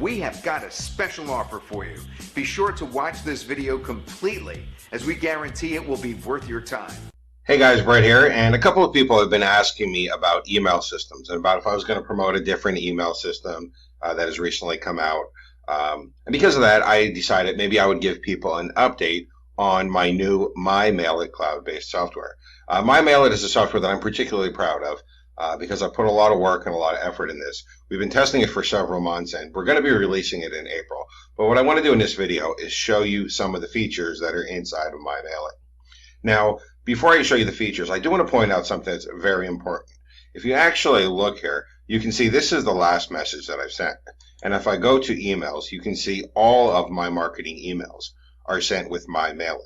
we have got a special offer for you. Be sure to watch this video completely, as we guarantee it will be worth your time. Hey guys, Brett here, and a couple of people have been asking me about email systems and about if I was going to promote a different email system that has recently come out. And because of that, I decided maybe I would give people an update on my new MyMailit cloud-based software. MyMailit is a software that I'm particularly proud of because I put a lot of work and a lot of effort in this. We've been testing it for several months, and we're going to be releasing it in April. But what I want to do in this video is show you some of the features that are inside of MyMailit. Now, before I show you the features, I do want to point out something that's very important. If you actually look here, you can see this is the last message that I've sent. And if I go to emails, you can see all of my marketing emails are sent with MyMailit.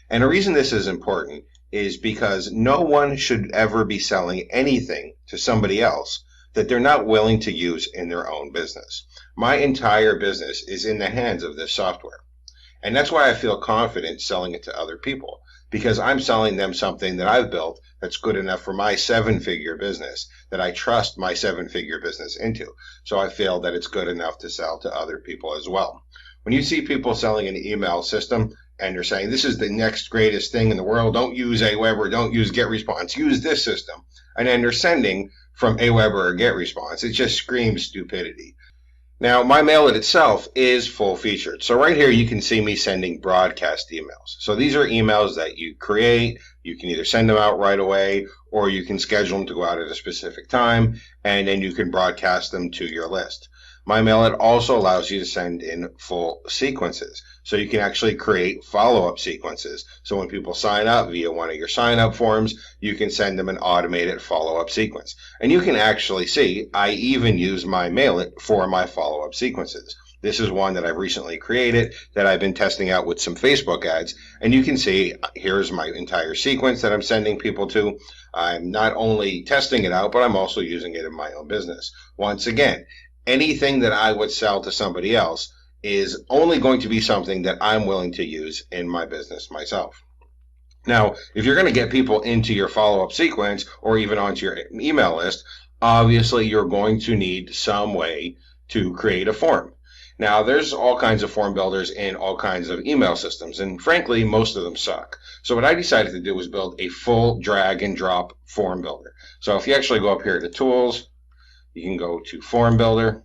And the reason this is important is because no one should ever be selling anything to somebody else that they're not willing to use in their own business. My entire business is in the hands of this software. And that's why I feel confident selling it to other people, because I'm selling them something that I've built that's good enough for my seven-figure business, that I trust my seven-figure business into. So I feel that it's good enough to sell to other people as well. When you see people selling an email system and they're saying, this is the next greatest thing in the world, don't use Aweber, don't use GetResponse, use this system, and then they're sending from Aweber or GetResponse, it just screams stupidity. Now, MyMailit itself is full-featured. So right here, you can see me sending broadcast emails. So these are emails that you create. You can either send them out right away, or you can schedule them to go out at a specific time, and then you can broadcast them to your list. MyMailit also allows you to send in full sequences. So you can actually create follow-up sequences. So when people sign up via one of your sign-up forms, you can send them an automated follow-up sequence. And you can actually see, I even use MyMailit for my follow-up sequences. This is one that I've recently created that I've been testing out with some Facebook ads. And you can see, here's my entire sequence that I'm sending people to. I'm not only testing it out, but I'm also using it in my own business. Once again, anything that I would sell to somebody else is only going to be something that I'm willing to use in my business myself. Now, if you're going to get people into your follow-up sequence or even onto your email list, obviously you're going to need some way to create a form. Now, there's all kinds of form builders in all kinds of email systems, and frankly, most of them suck. So what I decided to do was build a full drag and drop form builder. So if you actually go up here to Tools, you can go to Form Builder,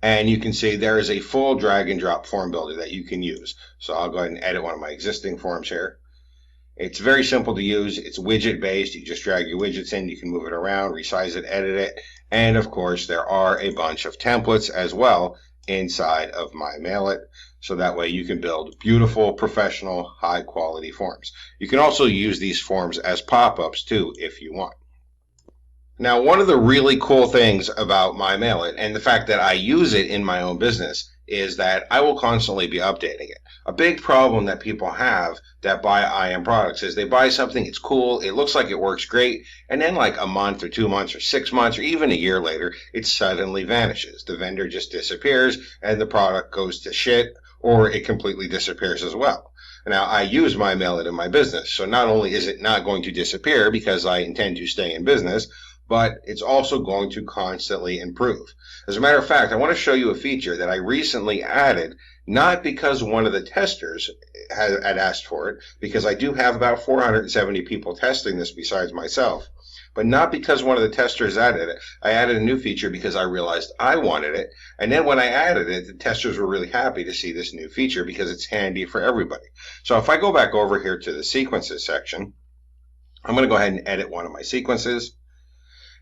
and you can see there is a full drag and drop form builder that you can use. So I'll go ahead and edit one of my existing forms here. It's very simple to use. It's widget based. You just drag your widgets in. You can move it around, resize it, edit it. And of course, there are a bunch of templates as well inside of MyMailit. So that way you can build beautiful, professional, high quality forms. You can also use these forms as pop-ups too if you want. Now, one of the really cool things about MyMailit and the fact that I use it in my own business is that I will constantly be updating it. A big problem that people have that buy IM products is they buy something, it's cool, it looks like it works great, and then like a month or 2 months or 6 months or even a year later, it suddenly vanishes. The vendor just disappears and the product goes to shit, or it completely disappears as well. Now, I use MyMailit in my business, so not only is it not going to disappear because I intend to stay in business, but it's also going to constantly improve. As a matter of fact, I want to show you a feature that I recently added, not because one of the testers had asked for it, because I do have about 470 people testing this besides myself, but not because one of the testers added it. I added a new feature because I realized I wanted it, and then when I added it, the testers were really happy to see this new feature because it's handy for everybody. So if I go back over here to the sequences section, I'm going to go ahead and edit one of my sequences.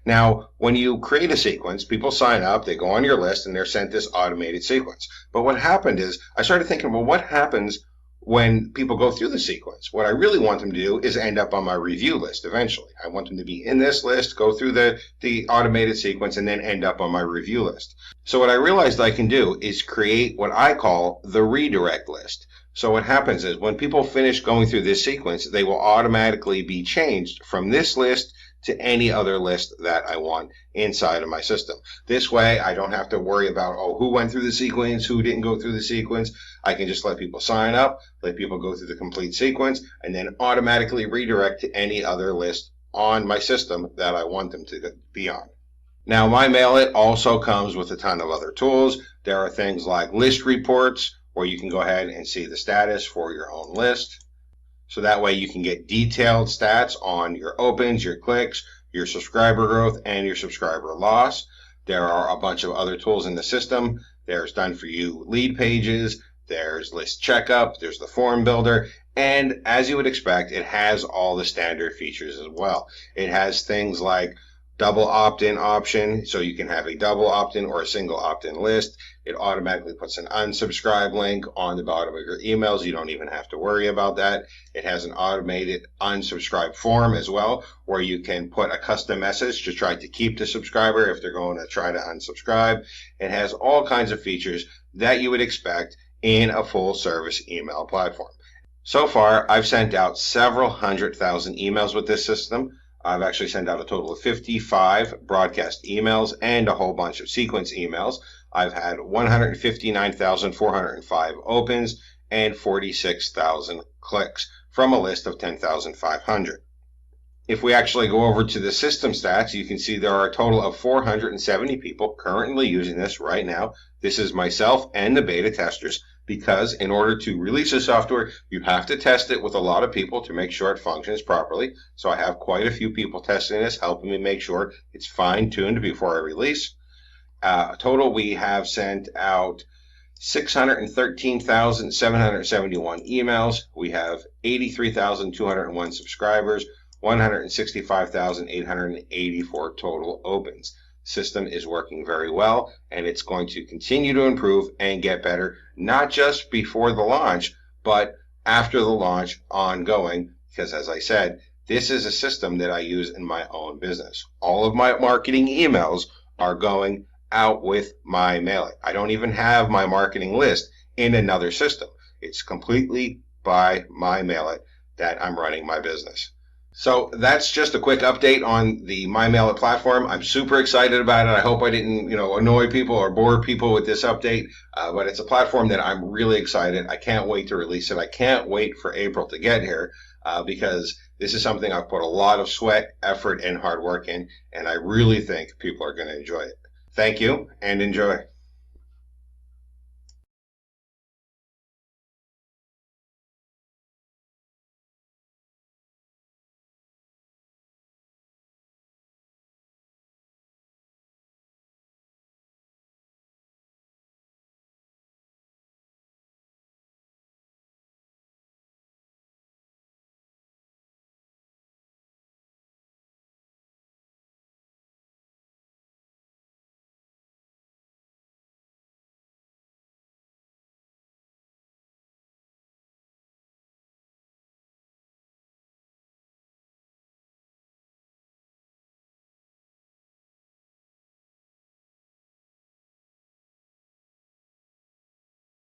Now, when you create a sequence, people sign up, they go on your list, and they're sent this automated sequence. But what happened is, I started thinking, well, what happens when people go through the sequence? What I really want them to do is end up on my review list eventually. I want them to be in this list, go through the automated sequence, and then end up on my review list. So what I realized I can do is create what I call the redirect list. So what happens is, when people finish going through this sequence, they will automatically be changed from this list to any other list that I want inside of my system. This way, I don't have to worry about, oh, who went through the sequence, who didn't go through the sequence. I can just let people sign up, let people go through the complete sequence, and then automatically redirect to any other list on my system that I want them to be on. Now, MyMailit also comes with a ton of other tools. There are things like list reports, where you can go ahead and see the status for your own list. So that way you can get detailed stats on your opens, your clicks, your subscriber growth, and your subscriber loss. There are a bunch of other tools in the system. There's done for you lead pages, there's list checkup, there's the form builder, and as you would expect, it has all the standard features as well. It has things like double opt-in option, so you can have a double opt-in or a single opt-in list. It automatically puts an unsubscribe link on the bottom of your emails. You don't even have to worry about that. It has an automated unsubscribe form as well, where you can put a custom message to try to keep the subscriber if they're going to try to unsubscribe. It has all kinds of features that you would expect in a full service email platform. So far, I've sent out several 100,000 emails with this system. I've actually sent out a total of 55 broadcast emails and a whole bunch of sequence emails. I've had 159,405 opens and 46,000 clicks from a list of 10,500. If we actually go over to the system stats, you can see there are a total of 470 people currently using this right now. This is myself and the beta testers, because in order to release the software, you have to test it with a lot of people to make sure it functions properly. So I have quite a few people testing this, helping me make sure it's fine-tuned before I release. Total, we have sent out 613,771 emails. We have 83,201 subscribers, 165,884 total opens. System is working very well, and it's going to continue to improve and get better, not just before the launch, but after the launch ongoing, because as I said, this is a system that I use in my own business. All of my marketing emails are going out with MyMailit. I don't even have my marketing list in another system. It's completely by MyMailit that I'm running my business. So that's just a quick update on the MyMailit platform. I'm super excited about it. I hope I didn't, annoy people or bore people with this update, but it's a platform that I'm really excited. I can't wait to release it. I can't wait for April to get here, because this is something I've put a lot of sweat, effort, and hard work in, and I really think people are going to enjoy it. Thank you, and enjoy.